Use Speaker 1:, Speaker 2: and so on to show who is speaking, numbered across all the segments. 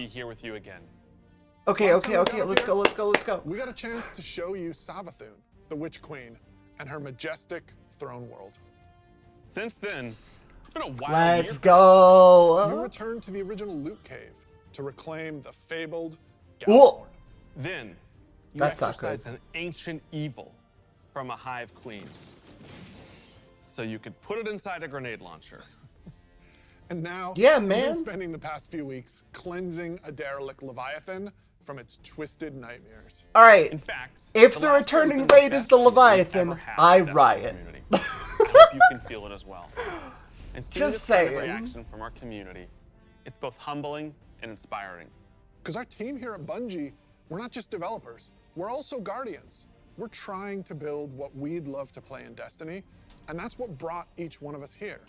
Speaker 1: be here with you again.
Speaker 2: Okay, let's go.
Speaker 3: We got a chance to show you Savathun, the Witch Queen, and her majestic throne world.
Speaker 1: Since then, it's been a wild
Speaker 2: Let's
Speaker 1: year.
Speaker 2: go.
Speaker 3: You returned to the original Loot Cave to reclaim the fabled
Speaker 2: Whoa.
Speaker 3: Galaxy.
Speaker 1: Then, you
Speaker 2: That's not
Speaker 1: exercised
Speaker 2: good.
Speaker 1: an ancient evil from a hive queen. So you could put it inside a grenade launcher.
Speaker 3: And now,
Speaker 2: Yeah,
Speaker 3: we've
Speaker 2: man.
Speaker 3: been spending the past few weeks cleansing a derelict Leviathan from its twisted nightmares.
Speaker 2: All right.
Speaker 1: In fact,
Speaker 2: If the
Speaker 1: last
Speaker 2: returning
Speaker 1: has been
Speaker 2: raid is
Speaker 1: best
Speaker 2: the
Speaker 1: news we've
Speaker 2: Leviathan,
Speaker 1: ever had
Speaker 2: I
Speaker 1: in the Destiny
Speaker 2: riot.
Speaker 1: community. I hope you can feel it as well. And seeing
Speaker 2: Just
Speaker 1: this kind of
Speaker 2: saying.
Speaker 1: reaction from our community, it's both humbling and inspiring.
Speaker 3: Because our team here at Bungie, we're not just developers, we're also guardians. We're trying to build what we'd love to play in Destiny, and that's what brought each one of us here.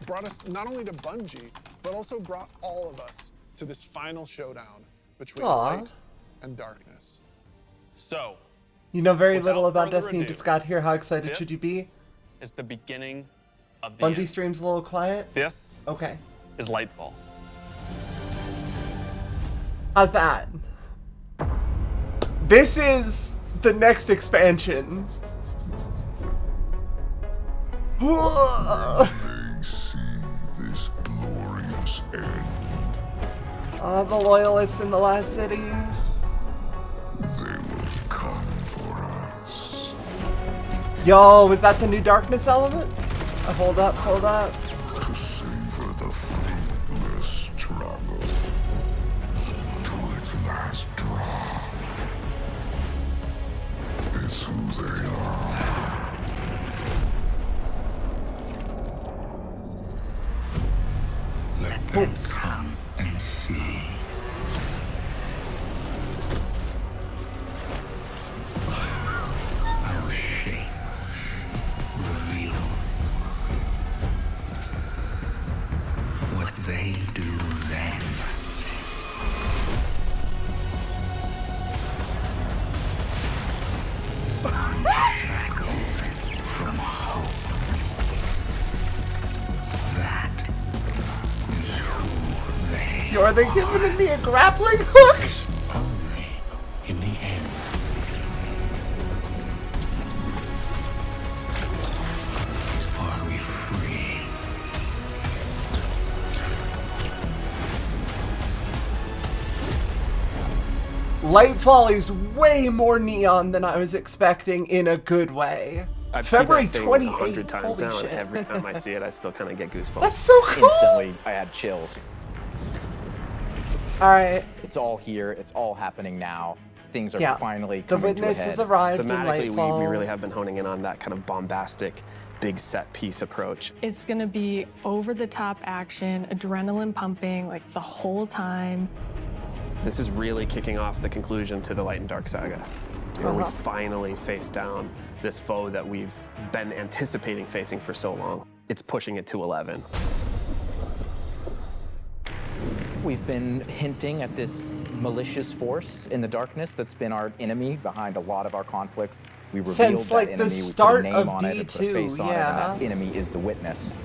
Speaker 3: Brought us not only to Bungie, but also brought all of us to this final showdown between
Speaker 2: Aw.
Speaker 3: light and darkness.
Speaker 1: So,
Speaker 2: You know very
Speaker 1: Without
Speaker 2: little about
Speaker 1: further
Speaker 2: Destiny.
Speaker 1: ado,
Speaker 2: Just got here. How excited should you
Speaker 1: this
Speaker 2: be?
Speaker 1: it's the beginning of the
Speaker 2: Bungie
Speaker 1: end.
Speaker 2: stream's a little quiet.
Speaker 1: This
Speaker 2: Okay.
Speaker 1: is Lightfall.
Speaker 2: How's that? This is the next expansion. Whoa.
Speaker 4: They see this glorious end.
Speaker 2: The loyalists in the last city.
Speaker 4: They will come for us.
Speaker 2: Yo, was that the new darkness element? Hold up.
Speaker 4: To savor the fruitless struggle. To its last drop. It's who they are. Let them come and see. Our shape reveal what they do then. Unshackled from hope. That is who they
Speaker 2: Yo, are they giving me a grappling hook?
Speaker 4: is only in the end. Are we free?
Speaker 2: Lightfall is way more neon than I was expecting in a good way.
Speaker 5: I've
Speaker 2: February
Speaker 5: seen that thing
Speaker 2: 28th.
Speaker 5: 100 times
Speaker 2: Holy
Speaker 5: now,
Speaker 2: shit.
Speaker 5: and every time I see it, I still kind of get goosebumps.
Speaker 2: That's so cool.
Speaker 6: Instantly, I had chills.
Speaker 2: All right.
Speaker 6: It's all here. It's all happening now. Things are
Speaker 2: Yeah.
Speaker 6: finally
Speaker 2: The
Speaker 6: coming to a
Speaker 2: witness
Speaker 6: head.
Speaker 2: has arrived in
Speaker 5: Thematically,
Speaker 2: Lightfall.
Speaker 5: we really have been honing in on that kind of bombastic, big set piece approach.
Speaker 7: It's gonna be over-the-top action, adrenaline pumping, like the whole time.
Speaker 5: This is really kicking off the conclusion to the Light and Dark saga. You know, we finally faced down this foe that we've been anticipating facing for so long. It's pushing it to 11.
Speaker 6: We've been hinting at this malicious force in the darkness that's been our enemy behind a lot of our conflicts. We revealed
Speaker 2: Since,
Speaker 6: that
Speaker 2: like, the
Speaker 6: enemy, we
Speaker 2: start
Speaker 6: put a name
Speaker 2: of
Speaker 6: on it, and put a
Speaker 2: D2,
Speaker 6: face on it,
Speaker 2: yeah.
Speaker 6: and that enemy is the Witness.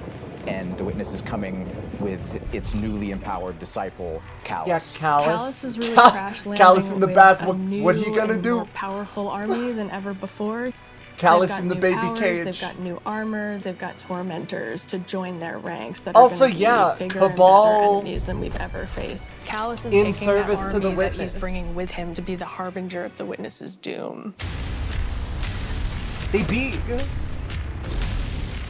Speaker 6: And the Witness is coming with its newly empowered disciple, Callus.
Speaker 2: Yeah, Callus.
Speaker 7: Callus is really crash landing
Speaker 2: Callus in the
Speaker 7: with
Speaker 2: bath.
Speaker 7: a
Speaker 2: What he
Speaker 7: new
Speaker 2: gonna
Speaker 7: and
Speaker 2: do?
Speaker 7: more powerful army than ever before.
Speaker 2: Callus
Speaker 7: They've got
Speaker 2: in the
Speaker 7: new
Speaker 2: baby
Speaker 7: powers,
Speaker 2: cage.
Speaker 7: They've got new armor. They've got tormentors to join their ranks. That
Speaker 2: Also,
Speaker 7: are gonna be
Speaker 2: yeah,
Speaker 7: bigger
Speaker 2: Cabal
Speaker 7: and better enemies than we've ever faced. Callus is
Speaker 2: in
Speaker 7: taking
Speaker 2: service
Speaker 7: that
Speaker 2: to the
Speaker 7: army that
Speaker 2: Witness.
Speaker 7: he's bringing with him to be the harbinger of the Witness's doom.
Speaker 2: They beat.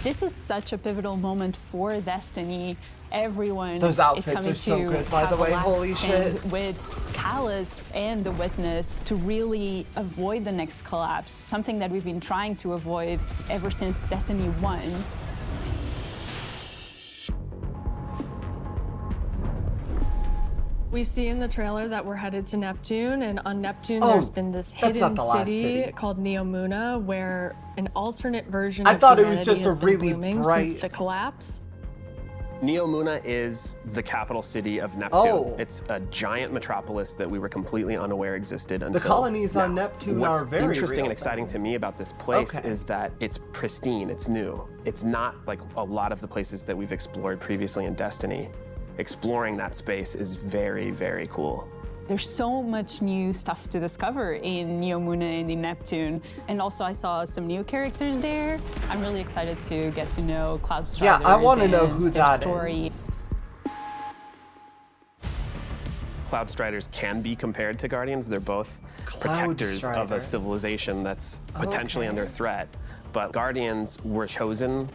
Speaker 8: This is such a pivotal moment for Destiny. Everyone
Speaker 2: Those
Speaker 8: is
Speaker 2: outfits
Speaker 8: coming
Speaker 2: are so
Speaker 8: to
Speaker 2: good, by
Speaker 8: have
Speaker 2: the
Speaker 8: a
Speaker 2: way.
Speaker 8: last
Speaker 2: Holy
Speaker 8: stand
Speaker 2: shit.
Speaker 8: with Callus and the Witness to really avoid the next collapse, something that we've been trying to avoid ever since Destiny 1.
Speaker 7: We see in the trailer that we're headed to Neptune, and on Neptune
Speaker 2: Oh,
Speaker 7: there's been this
Speaker 2: that's not
Speaker 7: hidden
Speaker 2: the last
Speaker 7: city
Speaker 2: city.
Speaker 7: called Neomuna, where an alternate version
Speaker 2: I
Speaker 7: of
Speaker 2: thought it was
Speaker 7: humanity
Speaker 2: just a
Speaker 7: has been
Speaker 2: really
Speaker 7: blooming
Speaker 2: bright-
Speaker 7: since the collapse.
Speaker 5: Neomuna is the capital city of Neptune.
Speaker 2: Oh.
Speaker 5: It's a giant metropolis that we were completely unaware existed until
Speaker 2: colonies on
Speaker 5: now.
Speaker 2: Neptune
Speaker 5: What's
Speaker 2: are very
Speaker 5: interesting
Speaker 2: real,
Speaker 5: and exciting
Speaker 2: though.
Speaker 5: to me about this place
Speaker 2: Okay.
Speaker 5: is that it's pristine, it's new. It's not like a lot of the places that we've explored previously in Destiny. exploring that space is very, very cool.
Speaker 8: There's so much new stuff to discover in Neomuna and in Neptune. And also I saw some new characters there. I'm really excited to get to know Cloud Striders.
Speaker 2: Yeah, I want to know
Speaker 8: and
Speaker 2: who
Speaker 8: their
Speaker 2: that
Speaker 8: story.
Speaker 2: is.
Speaker 5: Cloud Striders can be compared to Guardians. They're both protectors of a
Speaker 2: Striders.
Speaker 5: civilization that's potentially under threat. But Guardians were chosen.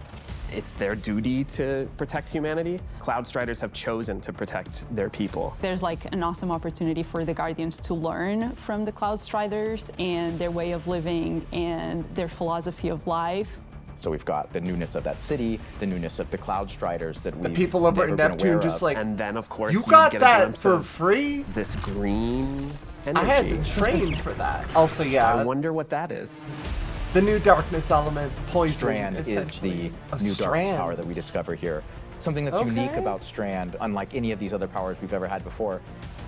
Speaker 5: It's their duty to protect humanity. Cloud Striders have chosen to protect their people.
Speaker 8: There's like an awesome opportunity for the Guardians to learn from the Cloud Striders and their way of living and their philosophy of life.
Speaker 6: So we've got the newness of that city, the newness of the Cloud Striders that we've
Speaker 2: People over
Speaker 6: never
Speaker 2: at
Speaker 6: been
Speaker 2: Neptune
Speaker 6: aware
Speaker 2: just
Speaker 6: of.
Speaker 2: like,
Speaker 5: And then, of course,
Speaker 2: you got
Speaker 5: get a
Speaker 2: that
Speaker 5: glimpse
Speaker 2: for
Speaker 5: of
Speaker 2: free?
Speaker 5: this green energy.
Speaker 2: I had to train for that. Also,
Speaker 5: I
Speaker 2: yeah,
Speaker 5: wonder what that is.
Speaker 2: the new darkness element, poison,
Speaker 6: Strand is the
Speaker 2: essentially.
Speaker 6: new
Speaker 2: Oh,
Speaker 6: darkness
Speaker 2: Strand.
Speaker 6: power that we discover here. Something that's unique
Speaker 2: Okay.
Speaker 6: about Strand, unlike any of these other powers we've ever had before,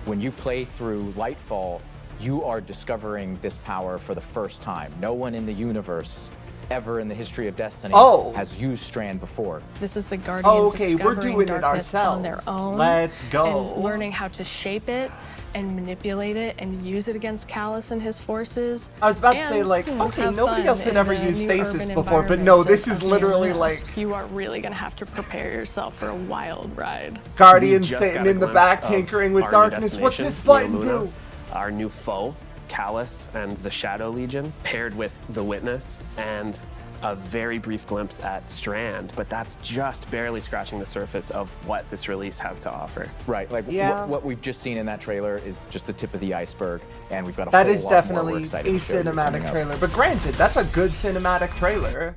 Speaker 6: when you play through Lightfall, you are discovering this power for the first time. No one in the universe ever in the history of Destiny has used Strand before.
Speaker 7: This is the Guardian
Speaker 2: Oh, okay, we're
Speaker 7: discovering
Speaker 2: doing it
Speaker 7: darkness on their
Speaker 2: ourselves.
Speaker 7: own.
Speaker 2: Let's go.
Speaker 7: And learning how to shape it and manipulate it and use it against Callus and his forces.
Speaker 2: I was about to
Speaker 7: And,
Speaker 2: say, like,
Speaker 7: you know,
Speaker 2: okay,
Speaker 7: have
Speaker 2: nobody
Speaker 7: fun
Speaker 2: else had
Speaker 7: in
Speaker 2: ever
Speaker 7: the
Speaker 2: used
Speaker 7: new
Speaker 2: stasis
Speaker 7: urban
Speaker 2: before, but no,
Speaker 7: environment
Speaker 2: this
Speaker 7: of
Speaker 2: is literally
Speaker 7: Neomuna.
Speaker 2: like
Speaker 7: You are really gonna have to prepare yourself for a wild ride.
Speaker 2: Guardians
Speaker 5: We just
Speaker 2: sitting
Speaker 5: got a
Speaker 2: in the
Speaker 5: glimpse
Speaker 2: back
Speaker 5: of
Speaker 2: tinkering with
Speaker 5: our new
Speaker 2: darkness. What's
Speaker 5: destination,
Speaker 2: this button
Speaker 5: Neomuna,
Speaker 2: do?
Speaker 5: Our new foe, Callus and the Shadow Legion, paired with the Witness, and a very brief glimpse at Strand, but that's just barely scratching the surface of what this release has to offer.
Speaker 6: Right, like
Speaker 2: Yeah.
Speaker 6: what we've just seen in that trailer is just the tip of the iceberg, and we've got a
Speaker 2: That
Speaker 6: whole
Speaker 2: is
Speaker 6: lot more we're
Speaker 2: definitely
Speaker 6: excited
Speaker 2: a
Speaker 6: to show you
Speaker 2: cinematic
Speaker 6: coming up.
Speaker 2: trailer. But granted, that's a good cinematic trailer.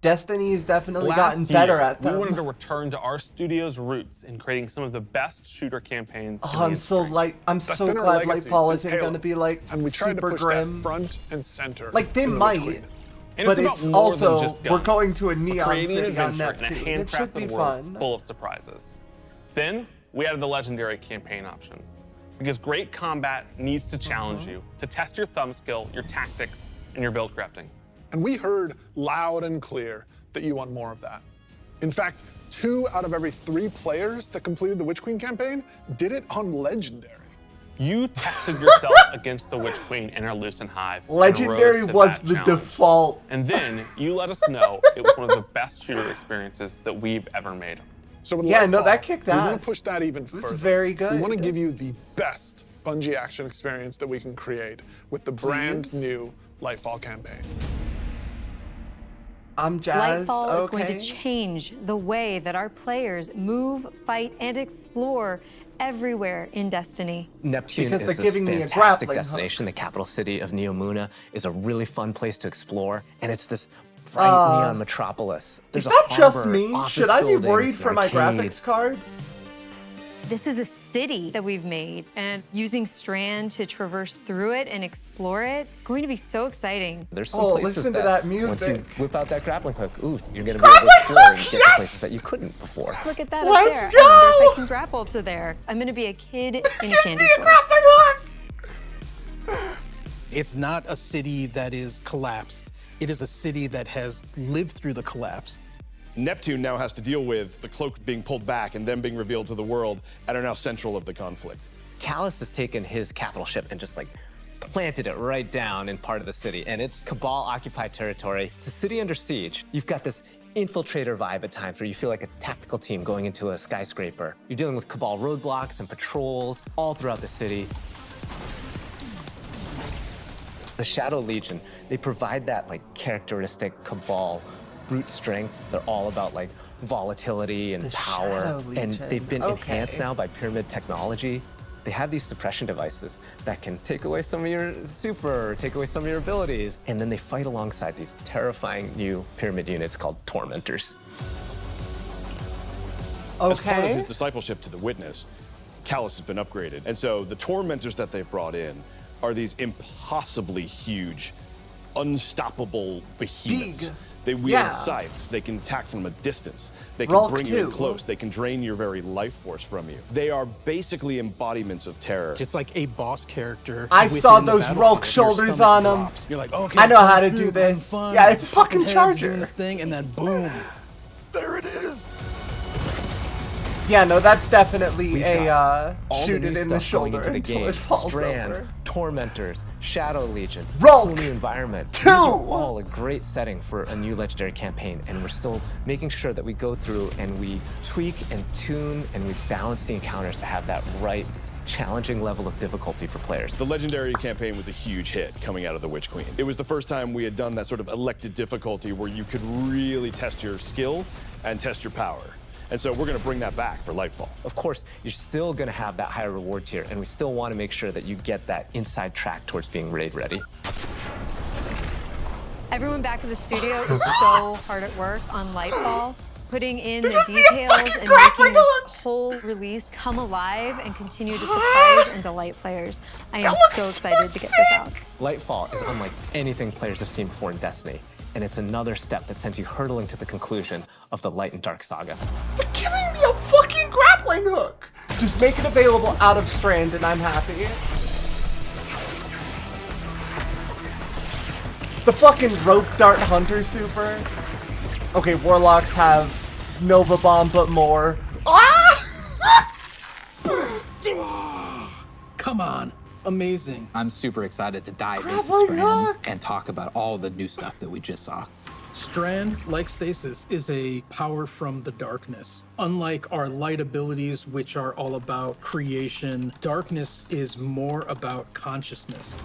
Speaker 2: Destiny has definitely gotten better at them.
Speaker 1: We wanted to return to our studio's roots in creating some of the best shooter campaigns.
Speaker 2: Oh, I'm so
Speaker 1: industry.
Speaker 2: so
Speaker 3: been our
Speaker 2: glad
Speaker 3: legacy
Speaker 2: Lightfall
Speaker 3: since
Speaker 2: isn't
Speaker 3: Halo.
Speaker 2: going to be like
Speaker 3: And we tried to
Speaker 2: super
Speaker 3: push
Speaker 2: grim.
Speaker 3: that front and center.
Speaker 2: Like they
Speaker 3: in the
Speaker 2: might,
Speaker 3: Witch Queen.
Speaker 1: And
Speaker 2: but
Speaker 1: about
Speaker 2: it's
Speaker 1: more
Speaker 2: also
Speaker 1: than just
Speaker 2: we're
Speaker 1: guns.
Speaker 2: going to a
Speaker 1: We're
Speaker 2: neon
Speaker 1: creating an
Speaker 2: city on
Speaker 1: adventure
Speaker 2: Neptune.
Speaker 1: in a
Speaker 2: It should be
Speaker 1: handcrafted world
Speaker 2: fun.
Speaker 1: full of surprises. Then we added the legendary campaign option, because great combat needs to challenge you, to test your thumb skill, your tactics, and your build crafting.
Speaker 3: And we heard loud and clear that you want more of that. In fact, 2 out of every 3 players that completed the Witch Queen campaign did it on Legendary.
Speaker 1: You tested yourself against the Witch Queen in our Lucent Hive. and
Speaker 2: Legendary
Speaker 1: rose to
Speaker 2: was
Speaker 1: that
Speaker 2: the
Speaker 1: challenge.
Speaker 2: default.
Speaker 1: And then you let us know it was one of the best shooter experiences that we've ever made.
Speaker 3: So with
Speaker 2: Yeah, no,
Speaker 3: Lightfall,
Speaker 2: that kicked
Speaker 3: we want
Speaker 2: ass.
Speaker 3: to push that even
Speaker 2: It was
Speaker 3: further.
Speaker 2: very good.
Speaker 3: We want to give you the best Bungie action experience that we can create with the brand
Speaker 2: Please?
Speaker 3: new Lightfall campaign.
Speaker 2: I'm jazzed.
Speaker 9: Lightfall
Speaker 2: okay.
Speaker 9: is going to change the way that our players move, fight, and explore everywhere in Destiny.
Speaker 10: Neptune
Speaker 2: Because
Speaker 10: is
Speaker 2: they're
Speaker 10: this
Speaker 2: giving me a
Speaker 10: fantastic
Speaker 2: grappling
Speaker 10: destination. The capital city of Neomuna is a really fun place to explore, and it's this bright neon metropolis.
Speaker 2: Is
Speaker 10: There's a
Speaker 2: that just
Speaker 10: harbor,
Speaker 2: me?
Speaker 10: office
Speaker 2: Should I be
Speaker 10: buildings,
Speaker 2: worried
Speaker 10: an
Speaker 2: for my
Speaker 10: arcade.
Speaker 2: graphics card?
Speaker 9: This is a city that we've made, and using Strand to traverse through it and explore it, it's going to be so exciting.
Speaker 10: There's some
Speaker 2: Oh,
Speaker 10: places
Speaker 2: listen to that
Speaker 10: once you
Speaker 2: music.
Speaker 10: whip out that grappling hook, ooh, you're gonna be able to explore and get to
Speaker 2: Yes!
Speaker 10: places that you couldn't before.
Speaker 9: Look at that
Speaker 2: Let's
Speaker 9: up there. I wonder if
Speaker 2: go!
Speaker 9: I can grapple to there. I'm going to be a kid in a
Speaker 2: Give
Speaker 9: candy
Speaker 2: me a
Speaker 9: store.
Speaker 2: grappling hook!
Speaker 11: It's not a city that is collapsed. It is a city that has lived through the collapse.
Speaker 12: Neptune now has to deal with the cloak being pulled back and then being revealed to the world and are now central of the conflict.
Speaker 10: Callus has taken his capital ship and just like planted it right down in part of the city, and it's Cabal-occupied territory. It's a city under siege. You've got this infiltrator vibe at times where you feel like a tactical team going into a skyscraper. You're dealing with Cabal roadblocks and patrols all throughout the city. The Shadow Legion, they provide that like characteristic Cabal brute strength. They're all about like volatility and power.
Speaker 2: Shadow
Speaker 10: And
Speaker 2: Legion,
Speaker 10: they've been
Speaker 2: okay.
Speaker 10: enhanced now by pyramid technology. They have these suppression devices that can take away some of your super, take away some of your abilities. And then they fight alongside these terrifying new pyramid units called Tormentors.
Speaker 12: As part of
Speaker 2: Okay.
Speaker 12: his discipleship to the Witness, Callus has been upgraded. And so the Tormentors that they've brought in are these impossibly huge, unstoppable behemoths.
Speaker 2: Big.
Speaker 12: They wield
Speaker 2: Yeah.
Speaker 12: scythes. They can attack from a distance. They can
Speaker 2: Rulk
Speaker 12: bring you in
Speaker 2: too.
Speaker 12: close. They can drain your very life force from you. They are basically embodiments of terror.
Speaker 11: It's like a boss character.
Speaker 2: I
Speaker 11: within
Speaker 2: saw
Speaker 11: the
Speaker 2: those
Speaker 11: battlefield.
Speaker 2: Rulk
Speaker 11: Your
Speaker 2: shoulders
Speaker 11: stomach
Speaker 2: on 'em.
Speaker 11: drops. You're like, okay,
Speaker 2: I know how to
Speaker 11: I'm
Speaker 2: do
Speaker 11: through,
Speaker 2: this.
Speaker 11: I'm fine.
Speaker 2: Yeah, it's fucking
Speaker 11: Head's
Speaker 2: Charger.
Speaker 11: doing this thing, and then boom, there it is.
Speaker 2: Yeah, no, that's definitely
Speaker 10: We've
Speaker 2: a
Speaker 10: got all
Speaker 2: shoot
Speaker 10: the
Speaker 2: it
Speaker 10: new
Speaker 2: in the
Speaker 10: stuff going
Speaker 2: shoulder
Speaker 10: into the
Speaker 2: until
Speaker 10: game.
Speaker 2: it falls
Speaker 10: Strand,
Speaker 2: over.
Speaker 10: Tormentors, Shadow Legion,
Speaker 2: Rogue
Speaker 10: cool new environment.
Speaker 2: 2.
Speaker 10: These are all a great setting for a new legendary campaign, and we're still making sure that we go through and we tweak and tune and we balance the encounters to have that right challenging level of difficulty for players.
Speaker 12: The Legendary campaign was a huge hit coming out of the Witch Queen. It was the first time we had done that sort of elected difficulty where you could really test your skill and test your power. And so we're going to bring that back for Lightfall.
Speaker 10: Of course, you're still going to have that higher reward tier, and we still want to make sure that you get that inside track towards being raid ready.
Speaker 9: Everyone back in the studio is so hard at work on Lightfall, putting in the details and making this whole release come alive and continue to surprise and delight players. I am so excited to get this out.
Speaker 10: Lightfall is unlike anything players have seen before in Destiny, and it's another step that sends you hurtling to the conclusion of the Light and Dark saga.
Speaker 2: They're giving me a fucking grappling hook! Just make it available out of Strand and I'm happy. The fucking rope dart hunter super. Okay, warlocks have Nova Bomb, but more. Ah!
Speaker 11: Come on. Amazing.
Speaker 13: I'm super excited to dive into
Speaker 2: Grappling
Speaker 13: Strand
Speaker 2: hook.
Speaker 13: and talk about all the new stuff that we just saw.
Speaker 11: Strand, like Stasis, is a power from the darkness. Unlike our light abilities, which are all about creation, darkness is more about consciousness.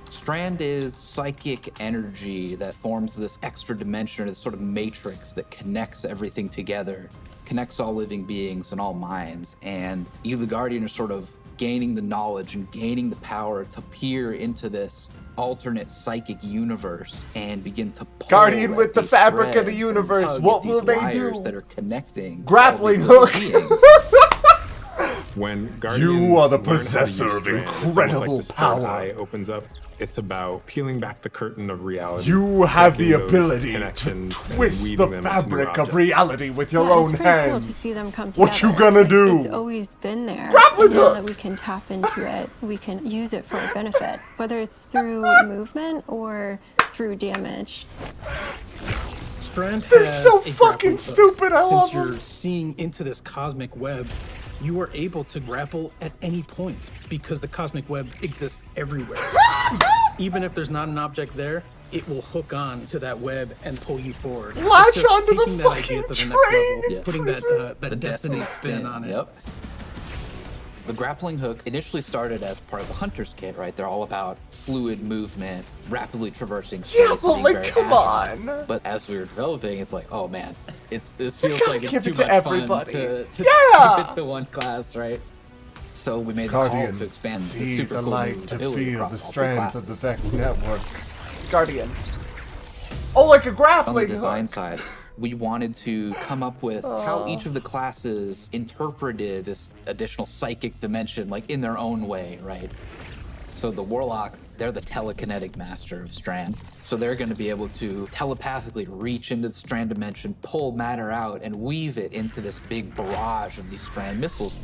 Speaker 13: Strand is psychic energy that forms this extra dimension, or this sort of matrix that connects everything together, connects all living beings and all minds. And you, the Guardian, are sort of gaining the knowledge and gaining the power to peer into this alternate psychic universe and begin to pull
Speaker 2: Guardian
Speaker 13: at
Speaker 2: with the
Speaker 13: these
Speaker 2: fabric of the
Speaker 13: threads and
Speaker 2: universe,
Speaker 13: tug
Speaker 2: what
Speaker 13: at these
Speaker 2: will they
Speaker 13: wires
Speaker 2: do?
Speaker 13: that are connecting
Speaker 2: Grappling
Speaker 13: all these living
Speaker 2: hook.
Speaker 13: beings.
Speaker 14: When Guardians
Speaker 2: You are the
Speaker 14: learn how to use
Speaker 2: possessor of
Speaker 14: Strand, it's almost
Speaker 2: incredible
Speaker 14: like the third
Speaker 2: power.
Speaker 14: eye opens up. It's about peeling back the curtain of reality.
Speaker 2: You have the
Speaker 14: checking those
Speaker 2: ability to
Speaker 14: connections and
Speaker 2: twist the
Speaker 14: weaving them into new
Speaker 2: fabric of
Speaker 14: objects.
Speaker 2: reality with your
Speaker 15: Yeah,
Speaker 2: own
Speaker 15: it's pretty cool to
Speaker 2: hands.
Speaker 15: see them come together.
Speaker 2: What you gonna do?
Speaker 15: It's always been there.
Speaker 2: Grappling
Speaker 15: And now
Speaker 2: hook.
Speaker 15: that we can tap into it, we can use it for our benefit, whether it's through movement or through damage.
Speaker 11: Strand
Speaker 2: They're
Speaker 11: has
Speaker 2: so
Speaker 11: a
Speaker 2: fucking
Speaker 11: grappling hook.
Speaker 2: stupid, I love
Speaker 11: Since you're
Speaker 2: them.
Speaker 11: seeing into this cosmic web, you are able to grapple at any point because the cosmic web exists everywhere. Even if there's not an object there, it will hook on to that web and pull you forward.
Speaker 2: Latch
Speaker 11: It's just
Speaker 2: onto the
Speaker 11: taking that idea
Speaker 2: fucking
Speaker 11: to the next
Speaker 2: train
Speaker 11: level,
Speaker 2: in
Speaker 11: putting
Speaker 2: prison.
Speaker 11: that destiny spin on it.
Speaker 13: Yep. The grappling hook initially started as part of the hunter's kit, right? They're all about fluid movement, rapidly traversing space.
Speaker 2: Yeah, but
Speaker 13: being
Speaker 2: like,
Speaker 13: very
Speaker 2: come
Speaker 13: agile.
Speaker 2: on.
Speaker 13: But as we were developing, it's like, oh man, this feels
Speaker 2: gotta
Speaker 13: like it's
Speaker 2: give
Speaker 13: too
Speaker 2: it to
Speaker 13: much
Speaker 2: everybody.
Speaker 13: fun to
Speaker 2: Yeah.
Speaker 13: keep it to one class, right? So we made a call
Speaker 2: Guardian,
Speaker 13: to expand the
Speaker 2: see
Speaker 13: super
Speaker 2: the
Speaker 13: cool
Speaker 2: light to
Speaker 13: ability
Speaker 2: feel
Speaker 13: across
Speaker 2: the
Speaker 13: all three
Speaker 2: strands
Speaker 13: classes.
Speaker 2: of the Vex network. Guardian. Oh, like a
Speaker 13: On the
Speaker 2: grappling
Speaker 13: design
Speaker 2: hook.
Speaker 13: side, we wanted to come up with how each of the classes interpreted this additional psychic dimension, like in their own way, right? So the Warlock, they're the telekinetic master of Strand. So they're going to be able to telepathically reach into the Strand dimension, pull matter out, and weave it into this big barrage of these Strand missiles.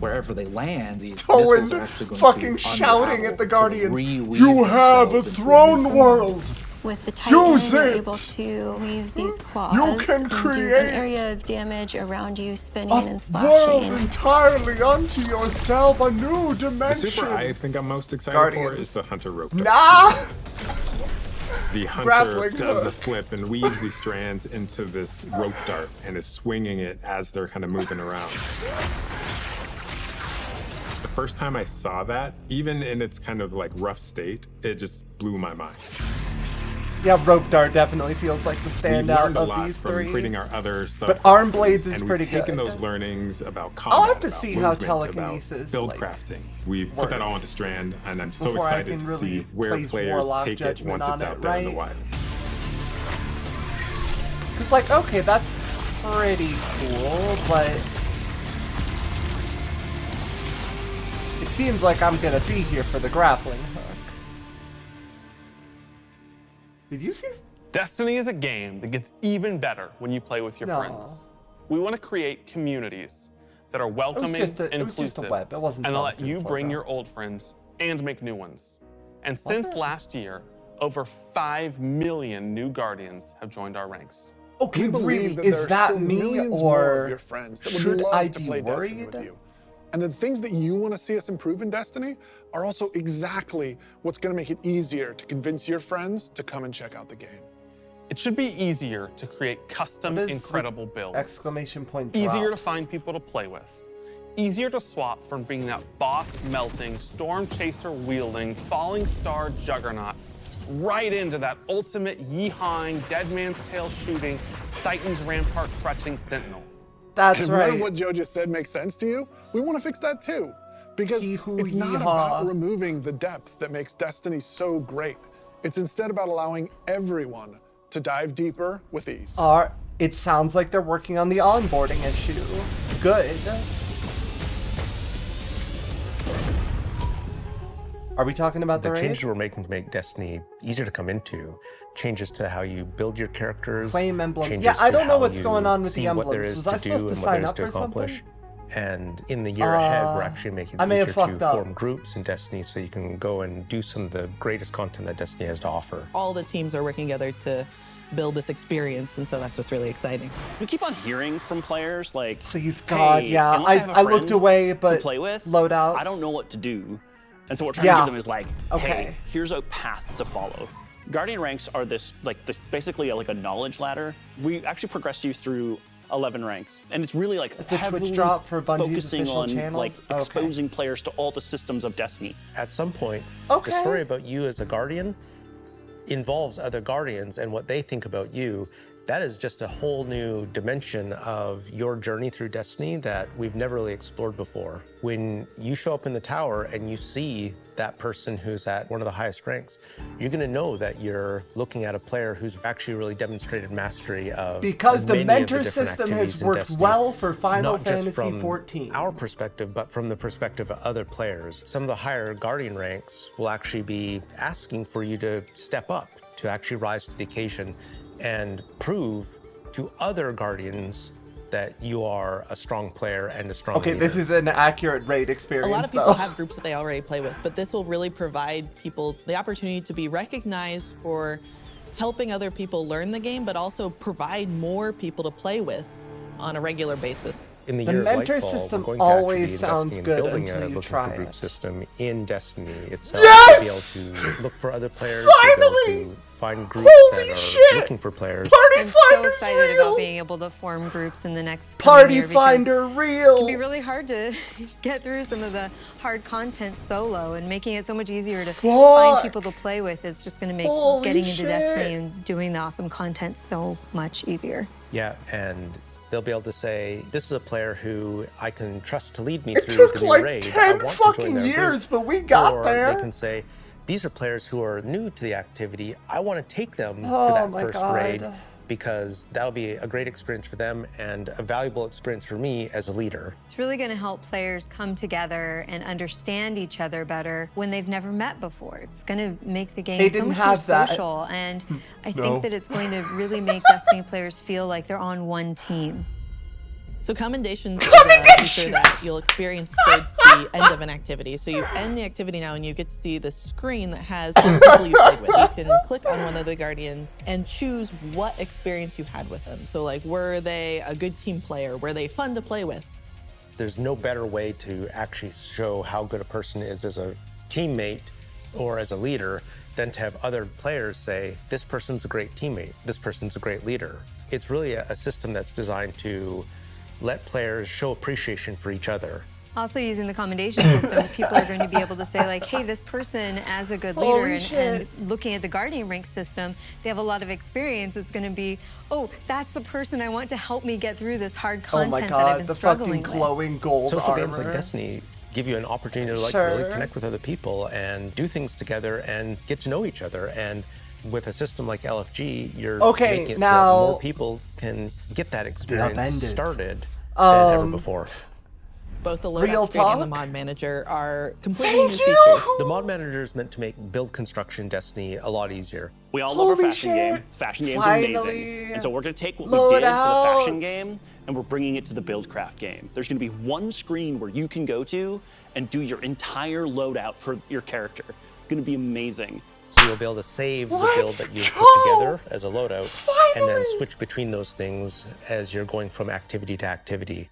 Speaker 13: Wherever they land, these missiles are actually going
Speaker 2: fucking
Speaker 13: to
Speaker 2: shouting at the Guardians.
Speaker 13: reweave
Speaker 2: You have a
Speaker 13: themselves into
Speaker 2: throne
Speaker 13: new
Speaker 2: world.
Speaker 15: With the Titan,
Speaker 2: Use
Speaker 15: you're
Speaker 2: it.
Speaker 15: able to weave these claws
Speaker 2: You can
Speaker 15: and do
Speaker 2: create
Speaker 15: an area of damage around you, spinning and
Speaker 2: World
Speaker 15: slashing.
Speaker 2: entirely unto yourself, a new
Speaker 14: The
Speaker 2: dimension.
Speaker 14: super I think I'm most excited
Speaker 2: Guardians.
Speaker 14: for is the Hunter rope. dart.
Speaker 2: Nah.
Speaker 14: The Hunter
Speaker 2: Grappling
Speaker 14: does a
Speaker 2: hook.
Speaker 14: flip and weaves these strands into this rope dart and is swinging it as they're kind of moving around. The first time I saw that, even in its kind of like rough state, it just blew my mind.
Speaker 2: Yeah, rope dart definitely feels like the
Speaker 14: We've
Speaker 2: standout
Speaker 14: learned a
Speaker 2: of
Speaker 14: lot
Speaker 2: these
Speaker 14: from
Speaker 2: three.
Speaker 14: creating our other stuff.
Speaker 2: But Arm Blades is
Speaker 14: and
Speaker 2: pretty
Speaker 14: we've taken
Speaker 2: good.
Speaker 14: those learnings about combat,
Speaker 2: I'll have to
Speaker 14: about
Speaker 2: see how
Speaker 14: movement, about
Speaker 2: telekinesis,
Speaker 14: build
Speaker 2: like,
Speaker 14: crafting. We've put that all into
Speaker 2: works
Speaker 14: Strand, and I'm so
Speaker 2: before I
Speaker 14: excited
Speaker 2: can
Speaker 14: to see
Speaker 2: really
Speaker 14: where
Speaker 2: place
Speaker 14: players
Speaker 2: Warlock
Speaker 14: take it
Speaker 2: judgment
Speaker 14: once it's
Speaker 2: on
Speaker 14: out
Speaker 2: it,
Speaker 14: there in the
Speaker 2: right?
Speaker 14: wild.
Speaker 2: It's like, okay, that's pretty cool, but it seems like I'm gonna be here for the grappling hook. Did you see?
Speaker 1: Destiny is a game that gets even better when you play with your
Speaker 2: No.
Speaker 1: friends. We want to create communities that are welcoming
Speaker 2: just a-
Speaker 1: and
Speaker 2: it was just a
Speaker 1: inclusive,
Speaker 2: web. It wasn't
Speaker 1: and they'll let
Speaker 2: something
Speaker 1: you
Speaker 2: so
Speaker 1: bring
Speaker 2: bad.
Speaker 1: your old friends and make new ones. And
Speaker 2: Was
Speaker 1: since
Speaker 2: it?
Speaker 1: last year, over 5 million new Guardians have joined our ranks.
Speaker 2: Okay,
Speaker 3: We believe
Speaker 2: really,
Speaker 3: that
Speaker 2: is
Speaker 3: there are
Speaker 2: that
Speaker 3: still
Speaker 2: me,
Speaker 3: millions more
Speaker 2: or
Speaker 3: of your friends that would
Speaker 2: should
Speaker 3: love
Speaker 2: I
Speaker 3: to
Speaker 2: be
Speaker 3: play Destiny
Speaker 2: worried?
Speaker 3: with you. And the things that you want to see us improve in Destiny are also exactly what's going to make it easier to convince your friends to come and check out the game.
Speaker 1: It should be easier to create custom,
Speaker 2: What is
Speaker 1: incredible builds.
Speaker 2: Exclamation point
Speaker 1: Easier to
Speaker 2: drops?
Speaker 1: find people to play with. Easier to swap from being that boss melting, storm chaser wielding, falling star juggernaut right into that ultimate yeehawing, dead man's tail shooting, Titan's rampart crutching sentinel.
Speaker 2: That's
Speaker 3: and
Speaker 2: right.
Speaker 3: None of what Joe just said makes sense to you? We want to fix that too. Because it's not
Speaker 2: yeehaw.
Speaker 3: about removing the depth that makes Destiny so great. It's instead about allowing everyone to dive deeper with ease.
Speaker 2: It sounds like they're working on the onboarding issue. Good. Are we talking about the raid?
Speaker 16: changes we're making to make Destiny easier to come into, changes to how you build your characters,
Speaker 2: Claim emblem.
Speaker 16: changes
Speaker 2: Yeah, I
Speaker 16: to
Speaker 2: don't know
Speaker 16: how
Speaker 2: what's
Speaker 16: you
Speaker 2: going on with
Speaker 16: see
Speaker 2: the
Speaker 16: what there
Speaker 2: emblems.
Speaker 16: is
Speaker 2: Was I
Speaker 16: to do
Speaker 2: supposed to
Speaker 16: and what
Speaker 2: sign
Speaker 16: there is
Speaker 2: up
Speaker 16: to
Speaker 2: for
Speaker 16: accomplish.
Speaker 2: something?
Speaker 16: And in the year ahead, we're actually making
Speaker 2: I
Speaker 16: it
Speaker 2: may have
Speaker 16: easier to
Speaker 2: fucked up.
Speaker 16: form groups in Destiny so you can go and do some of the greatest content that Destiny has to offer.
Speaker 17: All the teams are working together to build this experience, and so that's what's really exciting.
Speaker 18: We keep on hearing from players like,
Speaker 2: Please God,
Speaker 18: hey,
Speaker 2: yeah.
Speaker 18: unless have a
Speaker 2: I looked
Speaker 18: friend
Speaker 2: away,
Speaker 18: to
Speaker 2: but
Speaker 18: play with,
Speaker 2: loadouts.
Speaker 18: I don't know what to do. And so what we're trying to give them is like,
Speaker 2: Okay.
Speaker 18: hey, here's a path to follow. Guardian ranks are this basically like a knowledge ladder. We actually progress you through 11 ranks, and it's really like
Speaker 2: It's a
Speaker 18: heavily
Speaker 2: Twitch drop for Bungie's
Speaker 18: focusing
Speaker 2: official
Speaker 18: on
Speaker 2: channels?
Speaker 18: like
Speaker 2: Okay.
Speaker 18: exposing players to all the systems of Destiny.
Speaker 16: At some point,
Speaker 2: Okay.
Speaker 16: the story about you as a Guardian involves other Guardians and what they think about you. That is just a whole new dimension of your journey through Destiny that we've never really explored before. When you show up in the tower and you see that person who's at one of the highest ranks, you're gonna know that you're looking at a player who's actually really demonstrated mastery of
Speaker 2: Because the
Speaker 16: many of
Speaker 2: mentor
Speaker 16: different
Speaker 2: system
Speaker 16: activities
Speaker 2: has
Speaker 16: in
Speaker 2: worked
Speaker 16: Destiny.
Speaker 2: well for Final
Speaker 16: Not just
Speaker 2: Fantasy
Speaker 16: from
Speaker 2: XIV.
Speaker 16: our perspective, but from the perspective of other players. Some of the higher Guardian ranks will actually be asking for you to step up, to actually rise to the occasion and prove to other Guardians that you are a strong player and a strong
Speaker 2: Okay,
Speaker 16: leader.
Speaker 2: this is an accurate raid experience,
Speaker 17: A lot of people
Speaker 2: though.
Speaker 17: have groups that they already play with, but this will really provide people the opportunity to be recognized for helping other people learn the game, but also provide more people to play with on a regular basis.
Speaker 16: In the
Speaker 2: The
Speaker 16: year of
Speaker 2: mentor
Speaker 16: Lightfall,
Speaker 2: system
Speaker 16: we're going to actually
Speaker 2: always
Speaker 16: be
Speaker 2: sounds
Speaker 16: investing in
Speaker 2: good
Speaker 16: building
Speaker 2: until
Speaker 16: a
Speaker 2: you
Speaker 16: looking
Speaker 2: try
Speaker 16: for group
Speaker 2: it.
Speaker 16: system in Destiny itself.
Speaker 2: Yes!
Speaker 16: To be able to look for other players,
Speaker 2: Finally!
Speaker 16: to find groups
Speaker 2: Holy
Speaker 16: that are
Speaker 2: shit!
Speaker 16: looking for players.
Speaker 2: Party
Speaker 9: I'm so
Speaker 2: Finder's
Speaker 9: excited
Speaker 2: real!
Speaker 9: about being able to form groups in the next coming
Speaker 2: Party
Speaker 9: year because
Speaker 2: Finder real!
Speaker 9: It can be really hard to get through some of the hard content solo, and making it so much easier to
Speaker 2: What?
Speaker 9: find people to play with is just going to make
Speaker 2: Holy
Speaker 9: getting into
Speaker 2: shit.
Speaker 9: Destiny and doing the awesome content so much easier.
Speaker 16: Yeah, and they'll be able to say, this is a player who I can trust to lead me
Speaker 2: It
Speaker 16: through
Speaker 2: took
Speaker 16: the new
Speaker 2: like
Speaker 16: raid.
Speaker 2: 10
Speaker 16: I want to join
Speaker 2: fucking
Speaker 16: their
Speaker 2: years,
Speaker 16: group.
Speaker 2: but we got
Speaker 16: or
Speaker 2: there.
Speaker 16: They can say, these are players who are new to the activity. I want to take them
Speaker 2: Oh
Speaker 16: for that
Speaker 2: my
Speaker 16: first
Speaker 2: God.
Speaker 16: raid because that'll be a great experience for them and a valuable experience for me as a leader.
Speaker 9: It's really going to help players come together and understand each other better when they've never met before. It's going to make the
Speaker 2: They
Speaker 9: game so
Speaker 2: didn't
Speaker 9: much more
Speaker 2: have that.
Speaker 9: social, and I
Speaker 2: No.
Speaker 9: think that it's going to really make Destiny players feel like they're on one team.
Speaker 17: So Commendations is a feature that you'll experience towards the end of an activity. So you end the activity now and you get to see the screen that has all the people you played with. You can click on one of the Guardians and choose what experience you had with them. So like, were they a good team player? Were they fun to play with?
Speaker 16: There's no better way to actually show how good a person is as a teammate or as a leader than to have other players say, this person's a great teammate, this person's a great leader. It's really a system that's designed to let players show appreciation for each other.
Speaker 9: Also, using the commendation system, people are going to be able to say like, hey, this person as a good leader,
Speaker 2: Holy
Speaker 9: and
Speaker 2: shit.
Speaker 9: looking at the Guardian rank system, they have a lot of experience. It's going to be, oh, that's the person I want to help me get through this hard
Speaker 2: Oh
Speaker 9: content
Speaker 2: my
Speaker 9: that I've
Speaker 2: God,
Speaker 9: been
Speaker 2: the
Speaker 9: struggling
Speaker 2: fucking
Speaker 9: with.
Speaker 2: glowing gold
Speaker 16: Social
Speaker 2: armor.
Speaker 16: games like Destiny give you an opportunity to
Speaker 2: Sure.
Speaker 16: really connect with other people and do things together and get to know each other. And with a system like LFG, you're
Speaker 2: Okay,
Speaker 16: making it
Speaker 2: now-
Speaker 16: so that more people can get that experience
Speaker 2: upended.
Speaker 16: started than ever before.
Speaker 17: Both the
Speaker 2: Real
Speaker 17: loadout screen and the
Speaker 2: talk?
Speaker 17: mod manager are completely new
Speaker 2: Thank
Speaker 17: features.
Speaker 2: you!
Speaker 16: The mod manager is meant to make build construction Destiny a lot easier.
Speaker 18: We all love our
Speaker 2: Holy
Speaker 18: fashion
Speaker 2: shit.
Speaker 18: game. Fashion game's
Speaker 2: Finally.
Speaker 18: amazing. And so we're going to take what we did for the fashion
Speaker 2: Loadouts.
Speaker 18: game and we're bringing it to the buildcraft game. There's going to be one screen where you can go to and do your entire loadout for your character. It's going to be amazing.
Speaker 16: So you'll be able to save the build that you've put together as a loadout, and then switch between those things as you're going from activity to activity.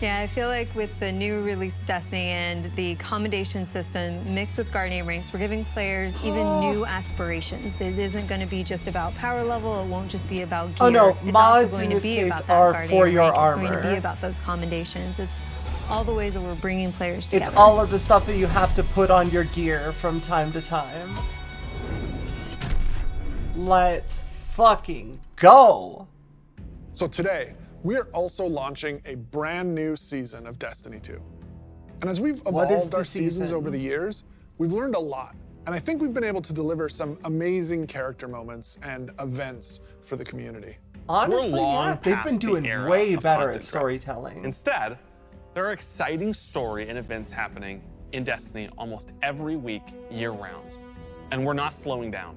Speaker 9: Yeah, I feel like with the new release of Destiny and the commendation system mixed with Guardian ranks, we're giving players even new aspirations. It isn't going to be just about power level. It won't just be about gear.
Speaker 2: Oh no,
Speaker 9: it's
Speaker 2: mods
Speaker 9: also going
Speaker 2: in
Speaker 9: to
Speaker 2: this
Speaker 9: be
Speaker 2: case
Speaker 9: about that
Speaker 2: are
Speaker 9: Guardian
Speaker 2: for your
Speaker 9: rank.
Speaker 2: armor.
Speaker 9: It's going to be about those commendations. It's all the ways that we're bringing players together.
Speaker 2: It's all of the stuff that you have to put on your gear from time to time. Let's fucking go.
Speaker 3: So today, we are also launching a brand new season of Destiny 2. And as we've evolved our seasons over the years, we've learned a lot. And I think we've been able to deliver some amazing character moments and events for the community.
Speaker 2: Honestly, yeah, they've been doing way better at
Speaker 1: content
Speaker 2: storytelling.
Speaker 1: Instead, there are exciting story and events happening in Destiny almost every week, year-round. And we're not slowing down.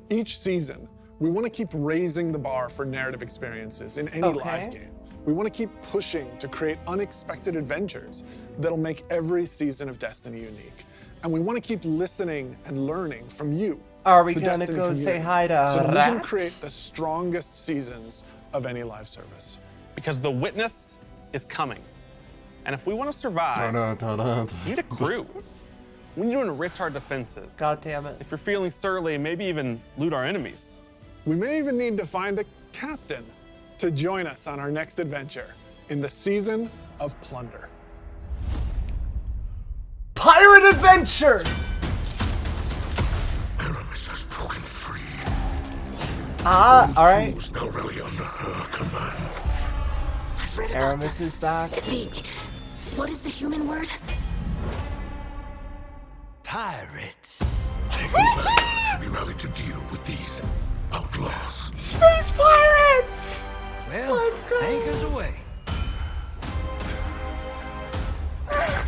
Speaker 3: Each season, we want to keep raising the bar for narrative experiences in any live game. We want to keep pushing to create unexpected adventures that'll make every season of Destiny unique. And we want to keep listening and learning from you.
Speaker 2: Are we
Speaker 3: the
Speaker 2: gonna
Speaker 3: Destiny
Speaker 2: go
Speaker 3: community,
Speaker 2: say hi to
Speaker 3: so that we can
Speaker 2: Rat?
Speaker 3: create the strongest seasons of any live service.
Speaker 1: Because the witness is coming. And if we want to survive, we need a crew. We need to enrich our defenses.
Speaker 2: God damn it.
Speaker 1: If you're feeling surly, maybe even loot our enemies.
Speaker 3: We may even need to find a captain to join us on our next adventure in the season of Plunder.
Speaker 2: Pirate adventure!
Speaker 4: Aramis has broken free.
Speaker 2: Ah, alright.
Speaker 4: Who's now really under her command.
Speaker 2: Aramis is back.
Speaker 19: What is the human word?
Speaker 4: Pirates. We rallied to deal with these outlaws.
Speaker 2: Space pirates!
Speaker 4: Well,
Speaker 2: let's go.
Speaker 4: anchors away.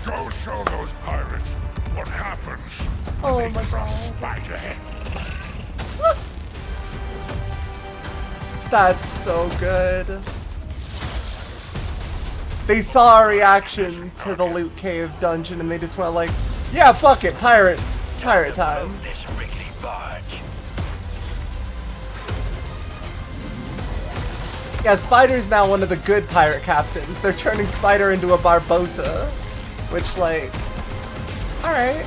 Speaker 4: Go show those pirates what happens when
Speaker 2: Oh
Speaker 4: they
Speaker 2: my
Speaker 4: cross
Speaker 2: God.
Speaker 4: Spider.
Speaker 2: That's so good. They saw our reaction to the Loot Cave dungeon and they just went like, yeah, fuck it, pirate time. Yeah, Spider's now one of the good pirate captains. They're turning Spider into a Barbossa, which like, alright.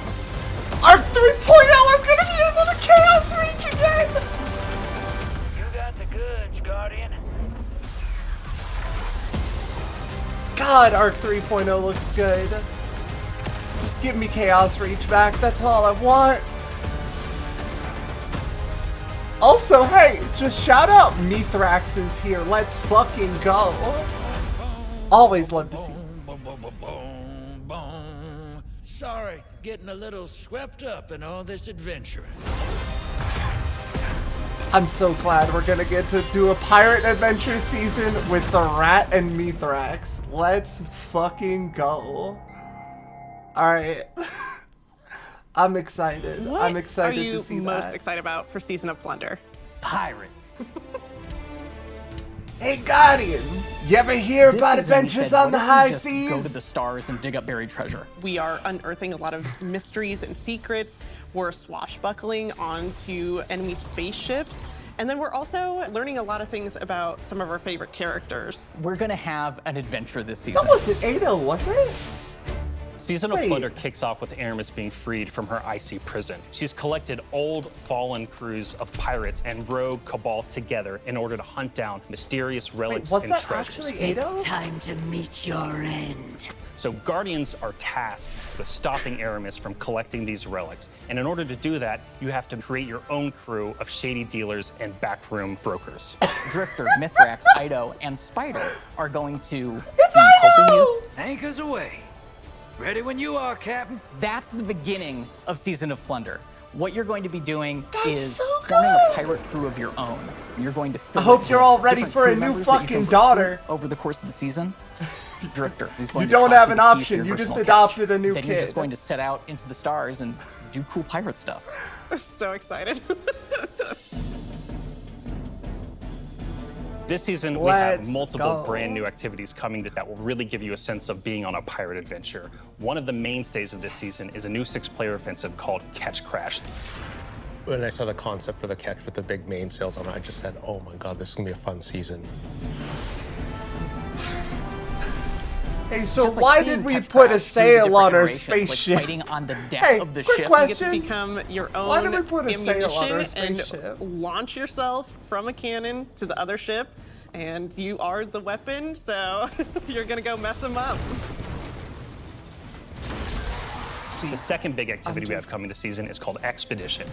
Speaker 2: Arc 3.0, I'm gonna be able to Chaos Reach again!
Speaker 20: You got the goods, Guardian.
Speaker 2: God, Arc 3.0 looks good. Just give me Chaos Reach back, that's all I want. Also, hey, just shout out Mithrax is here. Let's fucking go. Always love to see.
Speaker 20: Sorry, getting a little swept up in all this adventuring.
Speaker 2: I'm so glad we're gonna get to do a pirate adventure season with the Rat and Mithrax. Let's fucking go. Alright. I'm excited. I'm excited to see that.
Speaker 21: What are you most excited about for Season of Plunder?
Speaker 22: Pirates.
Speaker 2: Hey Guardian, you ever hear
Speaker 22: This
Speaker 2: about
Speaker 22: season we
Speaker 2: adventures
Speaker 22: said,
Speaker 2: on the
Speaker 22: "Why don't
Speaker 2: high
Speaker 22: we just
Speaker 2: seas?
Speaker 22: Go to the stars and dig up buried treasure."
Speaker 21: We are unearthing a lot of mysteries and secrets. We're swashbuckling onto enemy spaceships. And then we're also learning a lot of things about some of our favorite characters.
Speaker 22: We're gonna have an adventure this season.
Speaker 2: That wasn't Ada, was it?
Speaker 23: Season of
Speaker 2: Wait.
Speaker 23: Plunder kicks off with Aramis being freed from her icy prison. She's collected old, fallen crews of pirates and rogue cabal together in order to hunt down mysterious relics
Speaker 2: was
Speaker 23: and
Speaker 2: that
Speaker 23: treasures.
Speaker 2: actually Ada?
Speaker 19: It's time to meet your end.
Speaker 23: So Guardians are tasked with stopping Aramis from collecting these relics. And in order to do that, you have to create your own crew of shady dealers and backroom brokers.
Speaker 22: Drifter, Mithrax, Ido, and Spider are going to be helping you.
Speaker 20: Anchors away. Ready when you are, Captain.
Speaker 22: That's the beginning of Season of Plunder. What you're going to be doing is
Speaker 2: so
Speaker 22: forming a pirate crew of your own. You're going to fill
Speaker 2: I hope
Speaker 22: it
Speaker 2: you're
Speaker 22: with
Speaker 2: all ready
Speaker 22: different
Speaker 2: for a
Speaker 22: crew
Speaker 2: new
Speaker 22: members that you can
Speaker 2: fucking
Speaker 22: recruit
Speaker 2: daughter.
Speaker 22: Over the course of the season, Drifter. He's going
Speaker 2: You
Speaker 22: to
Speaker 2: don't
Speaker 22: talk
Speaker 2: have
Speaker 22: to
Speaker 2: an
Speaker 22: the keys to
Speaker 2: option,
Speaker 22: your
Speaker 2: you just
Speaker 22: personal
Speaker 2: adopted
Speaker 22: cache.
Speaker 2: a new
Speaker 22: Then
Speaker 2: kid.
Speaker 22: you're just going to set out into the stars and do cool pirate stuff.
Speaker 21: So excited.
Speaker 23: This season, we have
Speaker 2: Let's
Speaker 23: multiple
Speaker 2: go.
Speaker 23: brand new activities coming that will really give you a sense of being on a pirate adventure. One of the mainstays of this season is a new 6-player offensive called Catch Crash.
Speaker 16: When I saw the concept for the catch with the big mainsails on it, I just said, oh my God, this is gonna be a fun season.
Speaker 2: Hey, so
Speaker 22: Just like
Speaker 2: why
Speaker 22: seeing
Speaker 2: did we
Speaker 22: Catch
Speaker 2: put a
Speaker 22: Crash through the
Speaker 2: sail
Speaker 22: different
Speaker 2: on our
Speaker 22: iterations, like
Speaker 2: spaceship?
Speaker 22: fighting on the deck
Speaker 2: Hey,
Speaker 22: of the
Speaker 2: quick
Speaker 22: ship.
Speaker 2: question.
Speaker 21: You get to become your own
Speaker 2: Why did we put a sail on our
Speaker 21: ammunition
Speaker 2: spaceship?
Speaker 21: and launch yourself from a cannon to the other ship, and you are the weapon, so you're gonna go mess them up.
Speaker 23: The second big activity we have coming this season is called Expedition.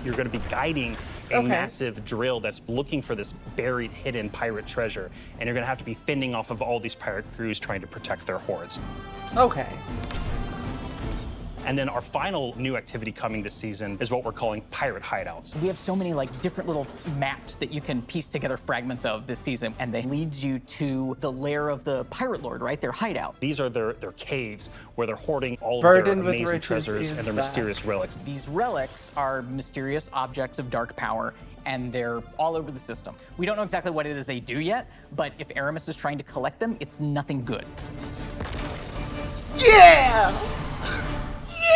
Speaker 23: You're going to be guiding a massive drill that's looking for this buried, hidden pirate treasure, and you're going to have to be fending off of all these pirate crews trying to protect their hoards.
Speaker 2: Okay.
Speaker 23: And then our final new activity coming this season is what we're calling pirate hideouts.
Speaker 22: We have so many like different little maps that you can piece together fragments of this season, and they lead you to the lair of the pirate lord, right? Their hideout.
Speaker 23: These are their caves where they're hoarding all of
Speaker 2: Burdened
Speaker 23: their
Speaker 2: with
Speaker 23: amazing
Speaker 2: riches
Speaker 23: treasures
Speaker 2: is
Speaker 23: and their
Speaker 2: that.
Speaker 23: mysterious relics.
Speaker 22: These relics are mysterious objects of dark power, and they're all over the system. We don't know exactly what it is they do yet, but if Aramis is trying to collect them, it's nothing good.
Speaker 2: Yeah!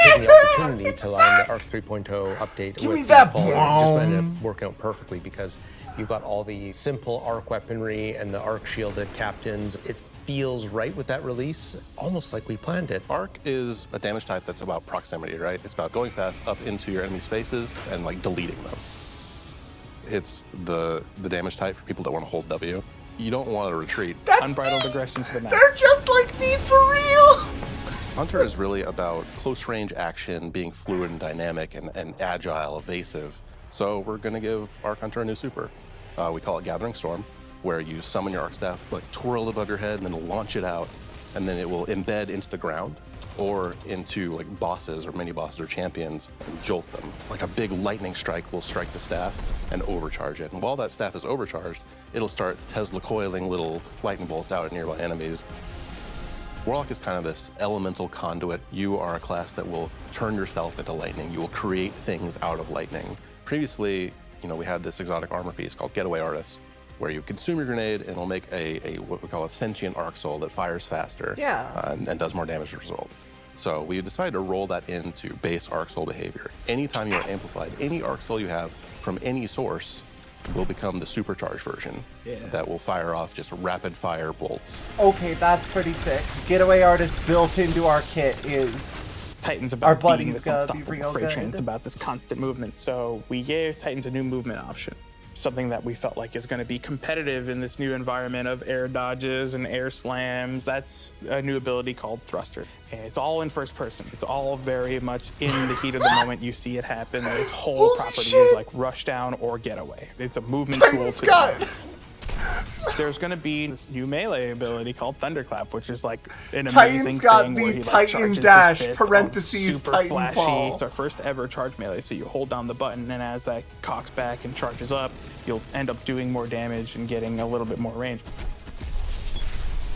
Speaker 16: Taking the opportunity to line the Arc 3.0 update
Speaker 2: Give
Speaker 16: with
Speaker 2: me that
Speaker 16: Lightfall, it just ended
Speaker 2: bomb.
Speaker 16: up working out perfectly because you got all the simple Arc weaponry and the Arc shielded captains. It feels right with that release, almost like we planned it.
Speaker 5: Arc is a damage type that's about proximity, right? It's about going fast up into your enemy spaces and like deleting them. It's the damage type for people that want to hold W. You don't want to retreat.
Speaker 7: Unbridled aggression to the max.
Speaker 2: They're just like me for real!
Speaker 5: Hunter is really about close range action, being fluid and dynamic and agile, evasive. So we're gonna give Arc Hunter a new super. We call it Gathering Storm, where you summon your Arc Staff, like twirl above your head and then launch it out, and then it will embed into the ground or into like bosses or mini bosses or champions and jolt them. Like a big lightning strike will strike the staff and overcharge it. And while that staff is overcharged, it'll start Tesla coiling little lightning bolts out at nearby enemies. Warlock is kind of this elemental conduit. You are a class that will turn yourself into lightning. You will create things out of lightning. Previously, we had this exotic armor piece called Getaway Artist, where you consume your grenade and it'll make a what we call a sentient arc soul that fires faster and does more damage as a result. So we decided to roll that into base arc soul behavior. Anytime you are amplified, any arc soul you have from any source will become the supercharged version that will fire off just rapid fire bolts.
Speaker 2: Okay, that's pretty sick. Getaway Artist built into our kit is...
Speaker 7: Titan's
Speaker 2: our
Speaker 7: about beating
Speaker 2: buddy's
Speaker 7: this
Speaker 2: gonna be
Speaker 7: unstoppable
Speaker 2: real
Speaker 7: freight train.
Speaker 2: good.
Speaker 7: It's about this constant movement. So we gave Titans a new movement option. Something that we felt like is going to be competitive in this new environment of air dodges and air slams. That's a new ability called Thruster. And it's all in first person. It's all very much in the heat of the moment you see it happen. Its whole property is like rush down or get away. It's a movement tool to There's going to be this new melee ability called Thunderclap, which is like an amazing
Speaker 2: Titan's got
Speaker 7: thing where
Speaker 2: the
Speaker 7: he
Speaker 2: Titan
Speaker 7: charges his
Speaker 2: dash,
Speaker 7: fist,
Speaker 2: parentheses,
Speaker 7: super
Speaker 2: Titan
Speaker 7: flashy.
Speaker 2: ball.
Speaker 7: It's our first ever charge melee, so you hold down the button, and as that cocks back and charges up, you'll end up doing more damage and getting a little bit more range.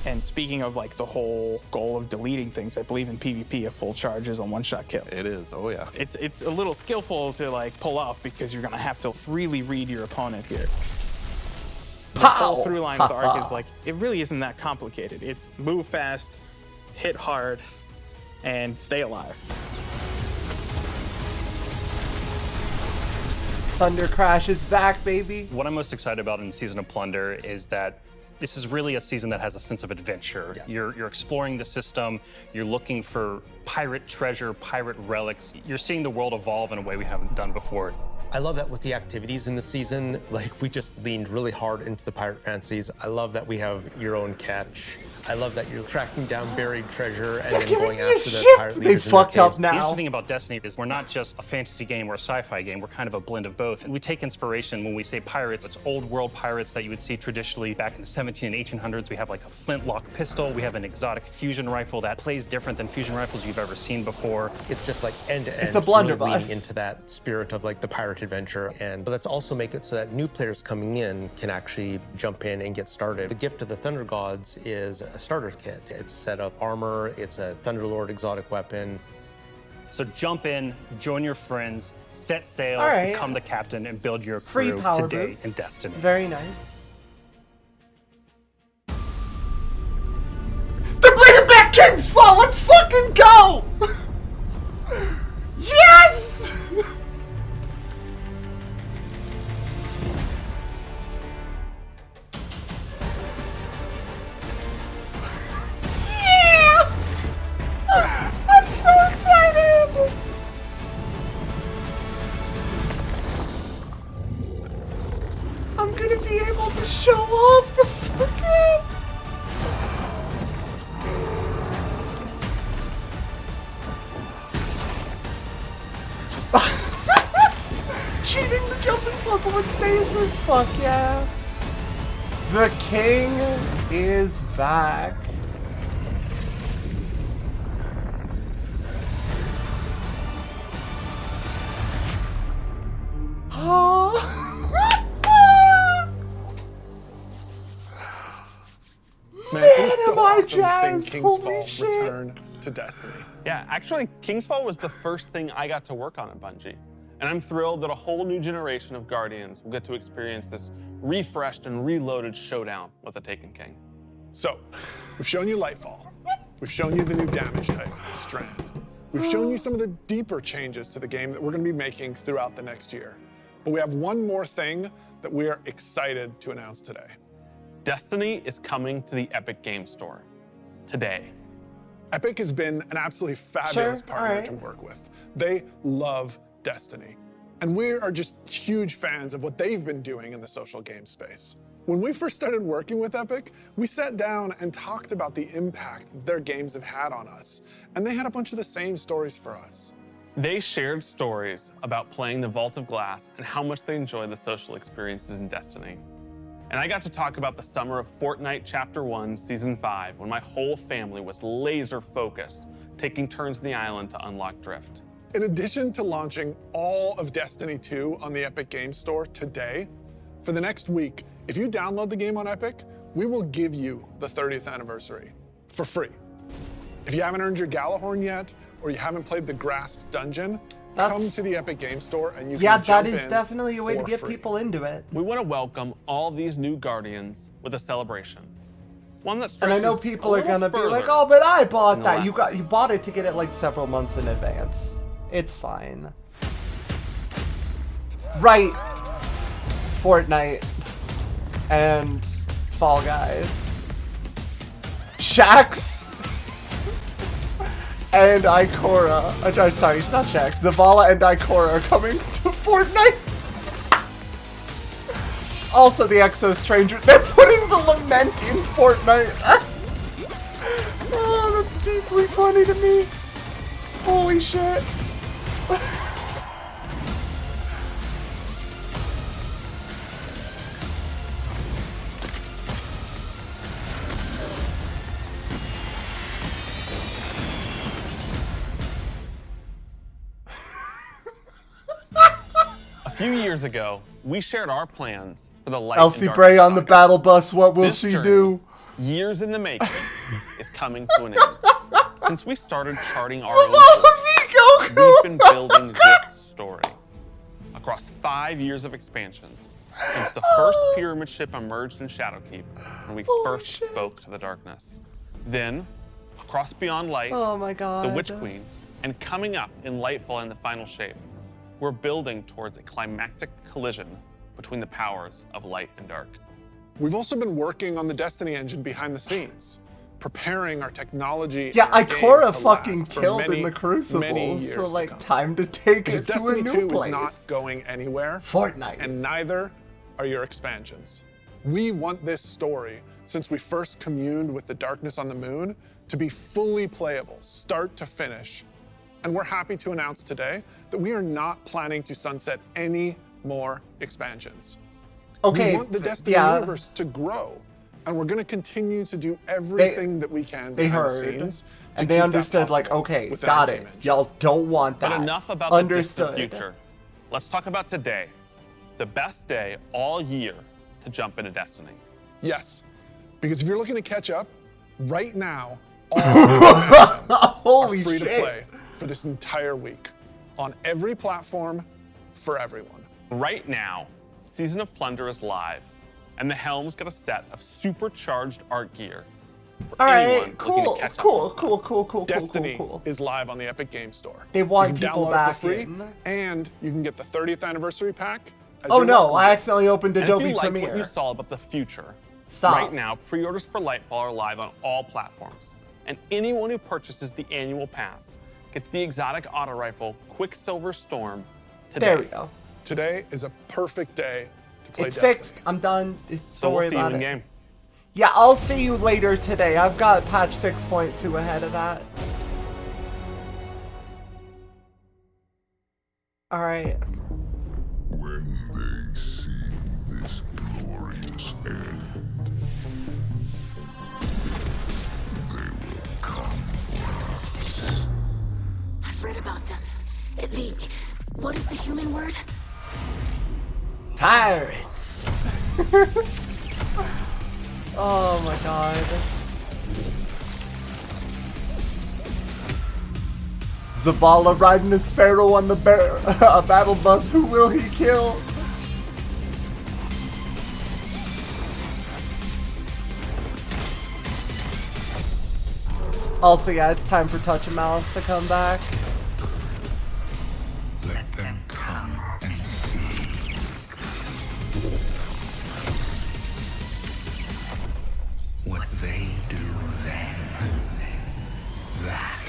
Speaker 7: And speaking of like the whole goal of deleting things, I believe in PvP a full charge is a one-shot kill.
Speaker 5: It is, oh yeah.
Speaker 7: It's a little skillful to like pull off because you're gonna have to really read your opponent here. The whole through line with Arc is like, it really isn't that complicated. It's move fast, hit hard, and stay alive.
Speaker 2: Thunder Crash is back, baby.
Speaker 23: What I'm most excited about in Season of Plunder is that this is really a season that has a sense of adventure. You're exploring the system, you're looking for pirate treasure, pirate relics. You're seeing the world evolve in a way we haven't done before.
Speaker 16: I love that with the activities in the season, like we just leaned really hard into the pirate fancies. I love that we have your own catch. I love that you're tracking down buried treasure and then going after the pirate leaders in their caves.
Speaker 23: The interesting thing about Destiny is we're not just a fantasy game or a sci-fi game, we're kind of a blend of both. And we take inspiration when we say pirates, it's old world pirates that you would see traditionally back in the 17 and 1800s. We have like a flintlock pistol, we have an exotic fusion rifle that plays different than fusion rifles you've ever seen before.
Speaker 16: It's just like end to end.
Speaker 2: It's a blunderbuss.
Speaker 16: Really leaning into that spirit of like the pirate adventure, and let's also make it so that new players coming in can actually jump in and get started. The gift of the Thunder Gods is a starter kit. It's a set of armor, it's a Thunderlord exotic weapon,
Speaker 23: So jump in, join your friends, set sail,
Speaker 2: All right.
Speaker 23: become the captain, and build your
Speaker 2: Free
Speaker 23: crew
Speaker 2: power
Speaker 23: today
Speaker 2: boost.
Speaker 23: in Destiny.
Speaker 2: Very nice. They're bringing back King's Fall! Let's fucking go! Yes! Yeah! I'm so excited! I'm gonna be able to show off the fucking... Cheating the jumping puzzle with stasis, fuck yeah. The king is back.
Speaker 3: Man, it was so
Speaker 2: am I
Speaker 3: awesome
Speaker 2: jazzed.
Speaker 3: seeing King's
Speaker 2: Holy
Speaker 3: Fall
Speaker 2: shit.
Speaker 3: return to Destiny.
Speaker 1: Yeah, actually, King's Fall was the first thing I got to work on at Bungie. And I'm thrilled that a whole new generation of Guardians will get to experience this refreshed and reloaded showdown with the Taken King.
Speaker 3: So, we've shown you Lightfall. We've shown you the new damage type, Strand. We've shown you some of the deeper changes to the game that we're going to be making throughout the next year. But we have one more thing that we are excited to announce today.
Speaker 1: Destiny is coming to the Epic Game Store today.
Speaker 3: Epic has been an absolutely fabulous
Speaker 2: Sure,
Speaker 3: partner
Speaker 2: alright.
Speaker 3: to work with. They love Destiny. And we are just huge fans of what they've been doing in the social game space. When we first started working with Epic, we sat down and talked about the impact that their games have had on us. And they had a bunch of the same stories for us.
Speaker 1: They shared stories about playing the Vault of Glass and how much they enjoy the social experiences in Destiny. And I got to talk about the summer of Fortnite Chapter 1, Season 5, when my whole family was laser focused, taking turns in the island to unlock Drift.
Speaker 3: In addition to launching all of Destiny 2 on the Epic Games Store today, for the next week, if you download the game on Epic, we will give you the 30th anniversary for free. If you haven't earned your Galahorn yet, or you haven't played the Grasp Dungeon, come to the Epic Games Store and you can
Speaker 2: Yeah,
Speaker 3: jump
Speaker 2: that is
Speaker 3: in
Speaker 2: definitely a way to
Speaker 3: for
Speaker 2: get
Speaker 3: free.
Speaker 2: people into it.
Speaker 1: We want to welcome all these new Guardians with a celebration. One that
Speaker 2: And I know
Speaker 1: stretches
Speaker 2: people
Speaker 1: a
Speaker 2: are
Speaker 1: little
Speaker 2: gonna be
Speaker 1: further
Speaker 2: like, "Oh, but I bought
Speaker 1: than the
Speaker 2: that."
Speaker 1: last
Speaker 2: You bought it to get it like several months in advance. It's fine. Right. Fortnite and Fall Guys. Shax and Ikora. Sorry, not Shax. Zavala and Ikora are coming to Fortnite. Also, the Exo Stranger. They're putting the Lament in Fortnite. Oh, that's deeply funny to me. Holy shit.
Speaker 1: A few years ago, we shared our plans for the Light
Speaker 2: Elsie
Speaker 1: and
Speaker 2: Bray
Speaker 1: Dark
Speaker 2: on the
Speaker 1: saga.
Speaker 2: battle bus. What will
Speaker 1: This
Speaker 2: she
Speaker 1: journey,
Speaker 2: do?
Speaker 1: Years in the making, is coming to an end. Since we started charting our own course, we've been building this story across 5 years of expansions since the first pyramid ship emerged in Shadowkeep when we first spoke to the darkness. Then, across Beyond Light,
Speaker 2: Oh my god.
Speaker 1: the Witch Queen, and coming up in Lightfall in the final shape, we're building towards a climactic collision between the powers of light and dark.
Speaker 3: We've also been working on the Destiny engine behind the scenes, preparing our technology.
Speaker 2: Yeah,
Speaker 3: and our
Speaker 2: Ikora
Speaker 3: game to
Speaker 2: fucking
Speaker 3: last for
Speaker 2: killed
Speaker 3: many,
Speaker 2: in the Crucible,
Speaker 3: many years
Speaker 2: so
Speaker 3: to
Speaker 2: like
Speaker 3: come.
Speaker 2: time to take
Speaker 3: Because
Speaker 2: it to
Speaker 3: Destiny
Speaker 2: a
Speaker 3: 2
Speaker 2: new
Speaker 3: is
Speaker 2: place.
Speaker 3: not going anywhere.
Speaker 2: Fortnite.
Speaker 3: And neither are your expansions. We want this story, since we first communed with the darkness on the moon, to be fully playable, start to finish. And we're happy to announce today that we are not planning to sunset any more expansions.
Speaker 2: Okay,
Speaker 3: We want the Destiny
Speaker 2: yeah.
Speaker 3: universe to grow, and we're going to continue to do everything that we can
Speaker 2: They
Speaker 3: behind the
Speaker 2: heard,
Speaker 3: scenes to
Speaker 2: and they
Speaker 3: keep that
Speaker 2: understood, like,
Speaker 3: possible
Speaker 2: okay,
Speaker 3: within
Speaker 2: got
Speaker 3: our
Speaker 2: it.
Speaker 3: game engine.
Speaker 2: Y'all don't want that.
Speaker 1: But enough about
Speaker 2: Understood.
Speaker 1: the distant future. Let's talk about today, the best day all year to jump into Destiny.
Speaker 3: Yes, because if you're looking to catch up, right now, all expansions
Speaker 2: Holy
Speaker 3: are free
Speaker 2: shit.
Speaker 3: to play for this entire week on every platform for everyone.
Speaker 1: Right now, Season of Plunder is live, and the Helm's got a set of supercharged art gear for
Speaker 2: All
Speaker 1: anyone
Speaker 2: right,
Speaker 1: looking
Speaker 2: cool,
Speaker 1: to catch up.
Speaker 2: cool.
Speaker 3: Destiny is live on the Epic Games Store.
Speaker 2: They want
Speaker 3: you can
Speaker 2: people
Speaker 3: download
Speaker 2: back
Speaker 3: it for free,
Speaker 2: in.
Speaker 3: and you can get the 30th anniversary pack. As
Speaker 2: Oh
Speaker 3: your
Speaker 2: no,
Speaker 3: welcome
Speaker 2: I
Speaker 3: gift.
Speaker 2: accidentally opened
Speaker 1: And
Speaker 2: Adobe
Speaker 1: if you liked
Speaker 2: Premiere.
Speaker 1: what you saw about the future,
Speaker 2: Stop.
Speaker 1: right now, pre-orders for Lightfall are live on all platforms. And anyone who purchases the annual pass gets the exotic auto rifle Quicksilver Storm today.
Speaker 2: There we go.
Speaker 3: Today is a perfect day to play
Speaker 2: It's
Speaker 3: Destiny.
Speaker 2: fixed. I'm done. Don't
Speaker 1: So
Speaker 2: worry
Speaker 1: we'll see you
Speaker 2: about
Speaker 1: in
Speaker 2: it.
Speaker 1: game.
Speaker 2: Yeah, I'll see you later today. I've got patch 6.2 ahead of that. All right.
Speaker 4: When they see this glorious end, they will come for us.
Speaker 19: I've read about them. What is the human word?
Speaker 2: Pirates. Oh my god. Zavala riding a sparrow on the a battle bus. Who will he kill? Also, yeah, it's time for Touch of Malice to come back.
Speaker 4: Let them come and see. What they do then, that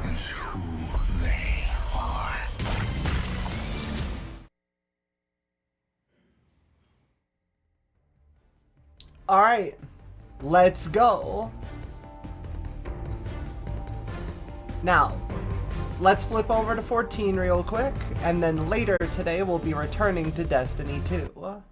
Speaker 4: is who they are.
Speaker 2: All right, let's go. Now, let's flip over to 14 real quick, and then later today we'll be returning to Destiny 2.